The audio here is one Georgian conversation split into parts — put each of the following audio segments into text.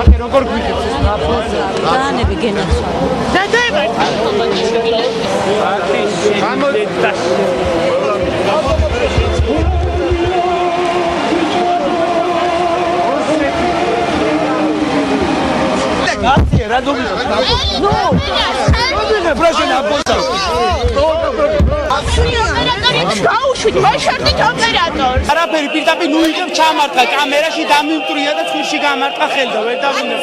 ახე როგორ გვიგებს ეს ნაფლოსზე? დაანები გენაცვალა. დადაებართ არაფერი პირდაპირ ნუიღებ ჩამარტყა კამერაში დამიმტრია და ცხვირში გამარტყა ხელდა ვერ დავინებ.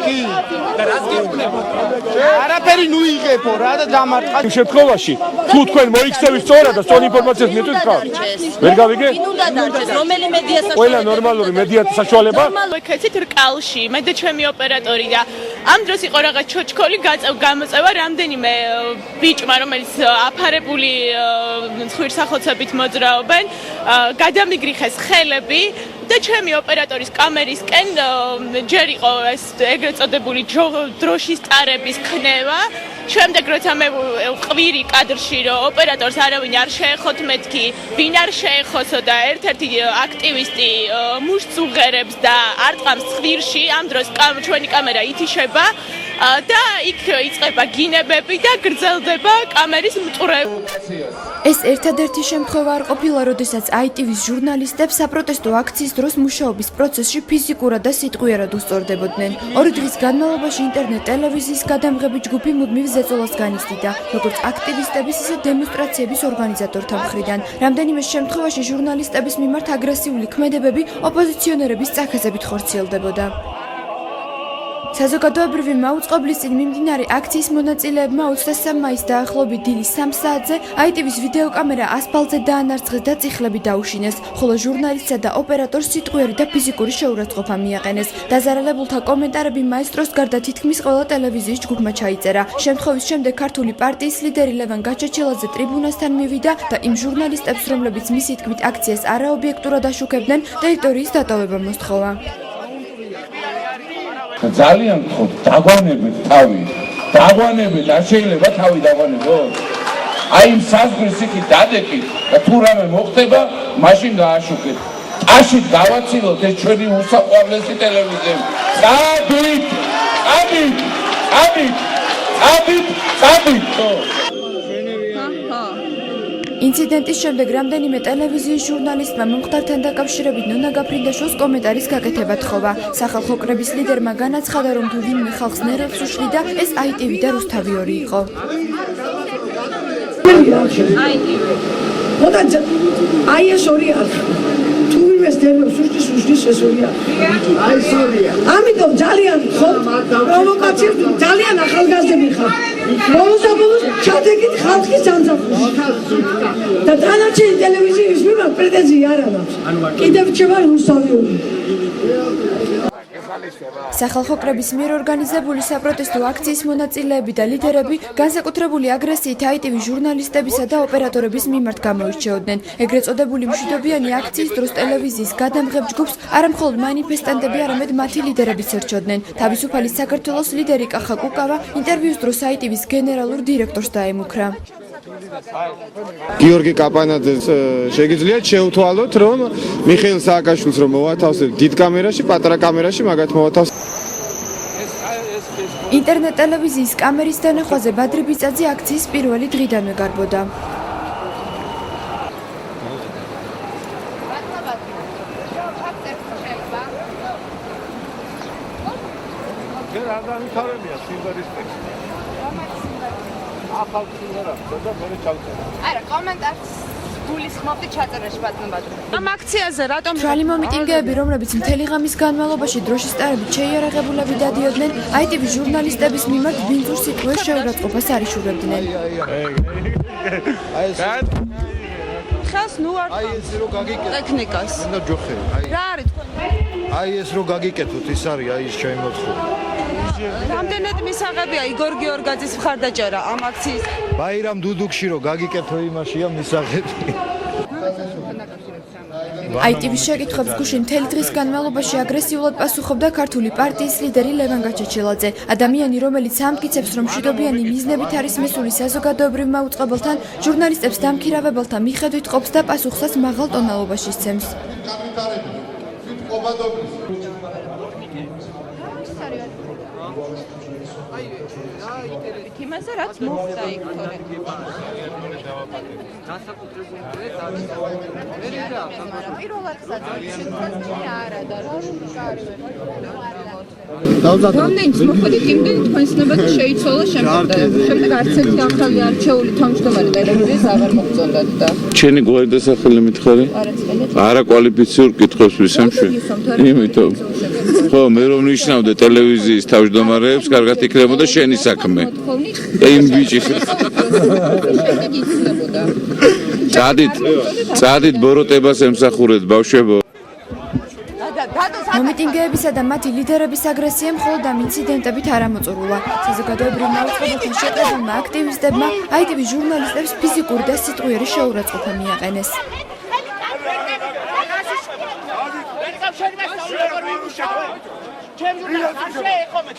კი. და რაც გეუბნება? არაფერი ნუიღებო რა და დამარტყა. იმ შემთხვევაში თუ თქვენ მოიქცევით სწორად და სწორ ინფორმაციას მიეწვით ხარ. ვერ გავიგე? ვინ უნდა დარჩეს? რომელი მედია საშუალება? ყველა ნორმალური მედია საშუალება? ვიქეცით რკალში, მე და ჩემი ოპერატორი და ამ დროს იყო რაღაც ჩოჩქოლი გამოწევა რამდენიმე ბიჭმა, რომელიც აფარებული ცხვირსახოცებით მოძრაობენ, გადამიგრიხეს ხელები და ჩემი ოპერატორის კამერისკენ ჯერ იყო ეს ეგრეთ წოდებული დროშის ტარების ქნება. შემდეგ როცა მე ყვირი კადრში რომ ოპერატორს არავინ არ შეეხოთ მეთქი, ვინ არ შეეხოსო და ერთ-ერთი აქტივისტი მუშტს უღერებს და არტყამს ცხვირში, ამ დროს ჩვენი კამერა ითიშება და იქ იწყება გინებები და გრძელდება კამერის მტვრევ. ეს ერთადერთი შემთხვევა არ ყოფილა, როდესაც ITV-ს ჟურნალისტებს საპროტესტო აქციის დროს მუშაობის პროცესში ფიზიკურად და სიტყვიერად უსწორდებოდნენ. 2 დღის განმავლობაში ინტერნეტ ტელევიზიის გადამღები ჯგუფი მუდმივ ზეწოლას განიცდიდა, როგორც აქტივისტების, ისე დემონსტრაციების ორგანიზატორთა მხრიდან. რამდენიმე შემთხვევაში ჟურნალისტების მიმართ აგრესიული ქმედებები ოპოზიციონერების წაქეზებით ხორციელდებოდა. საზოგადოებრივი მაუწყებლის წინ მიმდინარე აქციის მონაწილეებმა 23 მაისს დაახლოებით დილის 3 საათზე ITV-ს ვიდეოკამერა ასფალტზე დაანარცხეს და წიხლები დაუშინეს, ხოლო ჟურნალისტსა და ოპერატორს სიტყვიერი და ფიზიკური შეურაცხყოფა მიაყენეს. დაზარალებულთა კომენტარები მაესტროს გარდა თითქმის ყველა ტელევიზიის ჯგუფმა ჩაიწერა. შემთხვევის შემდეგ ქართული პარტიის ლიდერი ლევან გაჩეჩილაძე ტრიბუნასთან მივიდა და იმ ჟურნალისტებს, რომლებიც მისი თქმით აქციას არაობიექტურად აშუქებდნენ, ტერიტორიის დატოვება მოსთხოვა. ძალიან გთხოვთ, დაგვანებით თავი. დაგვანებით, არ შეიძლება თავი დაგვანებოთ. აი იმ საზღვრის იქით დადეკით და თუ რამე მოხდება, მაშინ გააშუქეთ. ტაშით გავაცილოთ ეს ჩვენი უსაყვარლესი ტელევიზიები. წადით. ინციდენტის შემდეგ რამდენიმე ტელევიზიის ჟურნალისტმა მომხდართან დაკავშირებით ნონა გაფრინდაშვილს კომენტარის გაკეთება თხოვა. სახალხო კრების ლიდერმა განაცხადა, რომ თუ ვინმე ხალხს ნერვებს უშლიდა, ეს ITV და რუსთავი 2 იყო. აი ეს 2 არხი. თუ ვინმეს ნერვებს უშლის ეს 2 არხი. ამიტომ ძალიან ხომ პროვოკაციებს ძალიან ახალგაზრდები ხართ. ბოლოს ჩადეკით ხალხის ჯანმრთელობაში და დანარჩენი ტელევიზიის მიმართ პრეტენზია არ აქვს. კიდევ რჩება რუსთავი 2. სახალხო კრების მიერ ორგანიზებული საპროტესტო აქციის მონაწილეები და ლიდერები განსაკუთრებული აგრესიით ITV ჟურნალისტებისა და ოპერატორების მიმართ გამოირჩეოდნენ. ეგრეთ წოდებული მშვიდობიანი აქციის დროს ტელევიზიის გადამღებ ჯგუფს არამხოლოდ მანიფესტანტები, არამედ მათი ლიდერებიც ერჩოდნენ. თავისუფალი საქართველოს ლიდერი კახა კუკავა ინტერვიუს დროს ITV-ს გენერალურ დირექტორს დაემუქრა. გიორგი კაპანაძეს შეგიძლიათ შეუთვალოთ, რომ მიხეილ სააკაშვილს რომ მოვათავსებთ დიდ კამერაში, პატარა კამერაში მაგათ მოვათავსებთ. ინტერნეტ ტელევიზიის კამერის დანახვაზე ბადრი ბიწაძე აქციის პირველი დღიდანვე გარბოდა. არა, კომენტარს გულისხმობდი ჩაწერაში ბატონო. ამ აქციაზე რატომ მშრალი მომიტინგეები, რომლებიც მთელი ღამის განმავლობაში დროშის ტარებით შეიარაღებულები დადიოდნენ, ITV ჟურნალისტების მიმართ ბინძურ სიტყვიერ შეურაცხყოფას არიშურებდნენ. ხალხს ნუ არ ტექნიკას. რა არის თქვენ? აი ეს რო გაგიკეთოთ, ის არის აი ეს ჩემი მოთხოვნა. რამდენად მისაღებია იგორ გიორგაძის მხარდაჭერა ამ აქციის? ბაირამ დუდუქში რო გაგიკეთო იმაშია მისაღები. ITV-ს შეკითხვებს გუშინ მთელი დღის განმავლობაში აგრესიულად პასუხობდა ქართული პარტიის ლიდერი ლევან გაჩეჩილაძე. ადამიანი, რომელიც ამტკიცებს, რომ მშვიდობიანი მიზნებით არის მისული საზოგადოებრივ მაუწყებელთან, ჟურნალისტებს დამქირავებელთა მიხედვით ყოფს და პასუხსაც მაღალ ტონალობაში სცემს. იმასე რაც მოხდა იქ თორე. რამდენიც მოხდით იმდენ თქვენს ნება შეიცვალა შემდეგ არც ერთი ახალი არჩეული თავმჯდომარე ტელევიზიის აღარ მოგწონდათ და ჩენი გვარი დასახელი მითხარი? არა კვალიფიციურ კითხვებს ვისამშვი. იმიტომ. ხო, მე რომ ნიშნავდე ტელევიზიის თავმჯდომარეებს, კარგად იქნებოდა შენი საქმე. იმ ბიჭის. წადით ბოროტებას ემსახურეთ ბავშვებო. მომიტინგეებისა და მათი ლიდერების აგრესიამ მხოლოდ ამ ინციდენტებით არ ამოწურულა. საზოგადოებრივ მოძრაობათა შეყრებულმა აქტივისტებმა ITV ჟურნალისტებს ფიზიკური და სიტყვიერი შეურაცხყოფა მიაყენეს. ჩემ ჟურნალისტს არ შეეხომეთ.